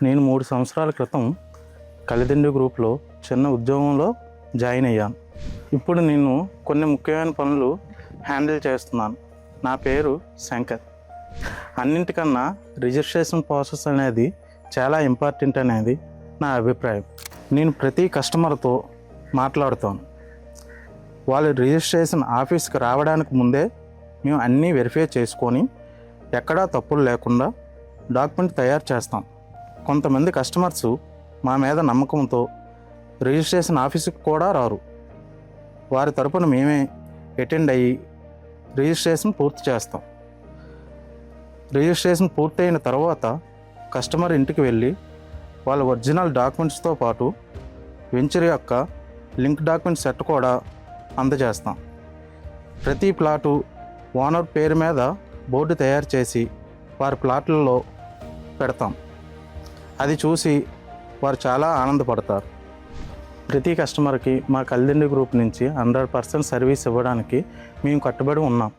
నేను 3 సంవత్సరాల క్రితం కలిదిండి గ్రూప్లో చిన్న ఉద్యోగంలో జాయిన్ అయ్యాను. ఇప్పుడు నేను కొన్ని ముఖ్యమైన పనులు హ్యాండిల్ చేస్తున్నాను. నా పేరు శంకర్. అన్నింటికన్నా రిజిస్ట్రేషన్ ప్రాసెస్ అనేది చాలా ఇంపార్టెంట్ అనేది నా అభిప్రాయం. నేను ప్రతి కస్టమర్తో మాట్లాడుతాను. వాళ్ళు రిజిస్ట్రేషన్ ఆఫీస్కి రావడానికి ముందే మేము అన్నీ వెరిఫై చేసుకొని ఎక్కడా తప్పులు లేకుండా డాక్యుమెంట్ తయారు చేస్తాం. కొంతమంది కస్టమర్స్ మా మీద నమ్మకంతో రిజిస్ట్రేషన్ ఆఫీస్కి కూడా రారు. వారి తరపున మేమే అటెండ్ అయ్యి రిజిస్ట్రేషన్ పూర్తి చేస్తాం. రిజిస్ట్రేషన్ పూర్తయిన తర్వాత కస్టమర్ ఇంటికి వెళ్ళి వాళ్ళ ఒరిజినల్ డాక్యుమెంట్స్తో పాటు వెంచర్ యొక్క లింక్ డాక్యుమెంట్ సెట్ కూడా అందజేస్తాం. ప్రతి ప్లాటు ఓనర్ పేరు మీద బోర్డు తయారు చేసి వారి ప్లాట్లలో పెడతాం. అది చూసి వారు చాలా ఆనందపడతారు. ప్రతి కస్టమర్కి మా కలిదిండి గ్రూప్ నుంచి 100% సర్వీస్ ఇవ్వడానికి మేము కట్టుబడి ఉన్నాం.